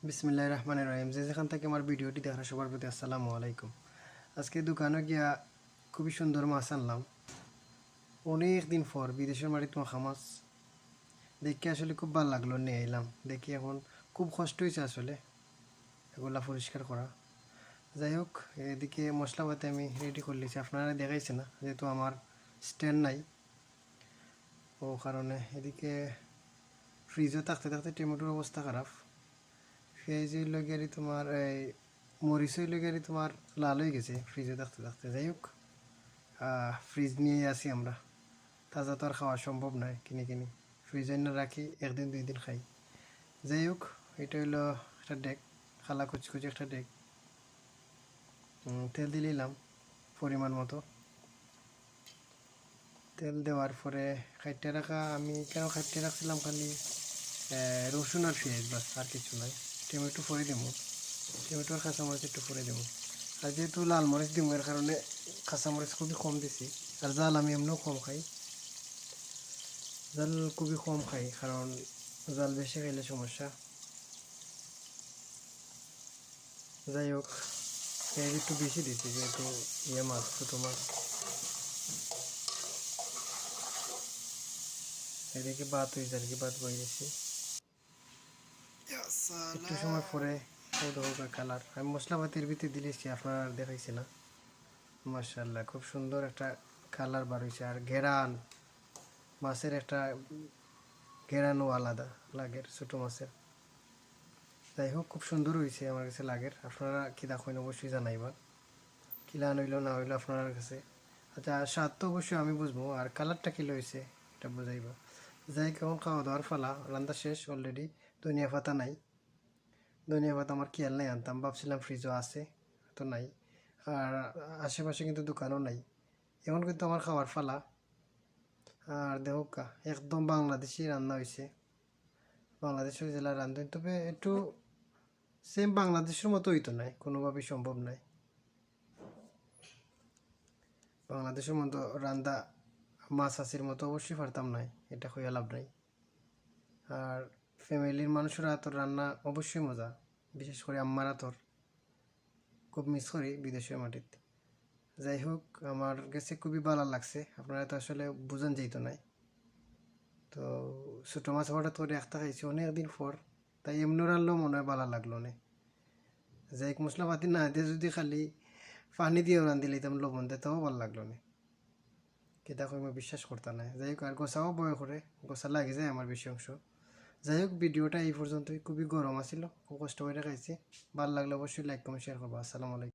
বিসমিল্লাহির রহমানির রহিম। যেখান থেকে আমার ভিডিওটি দেখার সবার প্রতি আসসালামু আলাইকুম। আজকে দোকানে গিয়া খুবই সুন্দর মাছ আনলাম। অনেক দিন পর বিদেশের মাটিতে মাখা মাছ দেখে আসলে খুব ভালো লাগলো, নিয়ে এলাম। দেখি এখন খুব কষ্ট হয়েছে আসলে এগুলা পরিষ্কার করা। যাই হোক, এদিকে মশলাপাতি আমি রেডি করে নিয়েছি, আপনারা দেখাইছে না যেহেতু আমার স্ট্যান্ড নাই, ও কারণে এদিকে ফ্রিজও থাকতে থাকতে টমেটোর অবস্থা খারাপ। পেঁয়াজ হইল গিয়ে তোমার এই মরিচ হইল গিয়ে তোমার লাল হয়ে গেছে ফ্রিজে থাকতে থাকতে। যাই হোক, ফ্রিজ নিয়ে আসি আমরা, তাজা তো আর খাওয়া সম্ভব নয়, কিনে কিনি ফ্রিজে না রাখি, একদিন দুই দিন খাই। যাই হোক, এটা হইলো একটা ডেক, খালা কুচকুচি একটা ডেক। তেল দিয়ে নিলাম পরিমাণ মতো। তেল দেওয়ার পরে খাইটে রাখা, আমি কেন খাইটে রাখছিলাম খালি রসুন আর পেঁয়াজ, বাস আর কিছু নয়। টমেটো ফোড়ে দেবো, টমেটো আর কাঁচামরিচ একটু ফোড়ে দেবো। আর যেহেতু লাল মরিচ দিব এর কারণে কাঁচামরিচ খুবই কম দিছি। আর জাল আমি এমনিও কম খাই, জাল খুবই কম খাই, কারণ জাল বেশি খাইলে সমস্যা। যাই হোক, পেঁয়াজ একটু বেশি দিছি যেহেতু মাছ, ছোটো মাছ। এদিকে ভাত হয়েছে আর কি, ভাত বয়ে গেছি। একটু সময় পরে কালার আমি মশলাপাতির ভিতরে দিলেছি, আপনারা দেখাইছি না। মাশাআল্লাহ, খুব সুন্দর একটা কালার বার হয়েছে। আর ঘেরান মাছের একটা ঘেরানো আলাদা লাগের ছোটো মাছের। যাই হোক, খুব সুন্দর হয়েছে আমার কাছে লাগের। আপনারা কি দেখেন অবশ্যই জানাইবা, কিলা হইলো না হইলো আপনার কাছে। আচ্ছা, স্বাদ তো অবশ্যই আমি বুঝবো, আর কালারটা কিলো হয়েছে এটা বুঝাইবা। যাই কেমন খাওয়া দাওয়ার ফালা, রান্না শেষ অলরেডি। ধনিয়া পাতা নাই, ধনিয়া পাতা আমার খেয়াল নাই, আনতাম ভাবছিলাম ফ্রিজও আছে, তো নাই। আর আশেপাশে কিন্তু দোকানও নাই। এখন কিন্তু আমার খাওয়ার ফালা। আর দেহকা একদম বাংলাদেশি রান্না হয়েছে, বাংলাদেশের জেলা রান্ধন, তবে একটু সেম বাংলাদেশের মতো হইতো নাই, কোনোভাবেই সম্ভব নয় বাংলাদেশের মতো রান্দা। মাছ আসির মতো অবশ্যই পারতাম নাই, এটা হইয়া লাভ নাই। আর ফ্যামিলির মানুষের হাতর রান্না অবশ্যই মজা, বিশেষ করে আম্মার হাতর খুব মিস করি বিদেশের মাটিতে। যাই হোক, আমার কাছে খুবই ভালো লাগছে, আপনারা তো আসলে বুঝান যাইতো নাই। তো ছোটো মাছ হঠাৎ করে একটা খাইছি অনেকদিন পর, তাই এমনি রানলেও মনে হয় ভালো লাগলো না। যাই মশলাপাতি না দিয়ে যদি খালি পানি দিয়ে রান দিলে তেমন লবণ দিতে তাও ভালো লাগলো না, কেটা কই আমি বিশ্বাস করতাম না। যাই হোক, আর গোসাও বয় করে গোসা লাগে যায় আমার বেশি অংশ। যাই হোক, ভিডিওটা এই পর্যন্তই। খুবই গরম আছিল, খুব কষ্ট করে খাইছি। ভালো লাগলে অবশ্যই লাইক কমেন্ট শেয়ার করবো। আসসালামু আলাইকুম।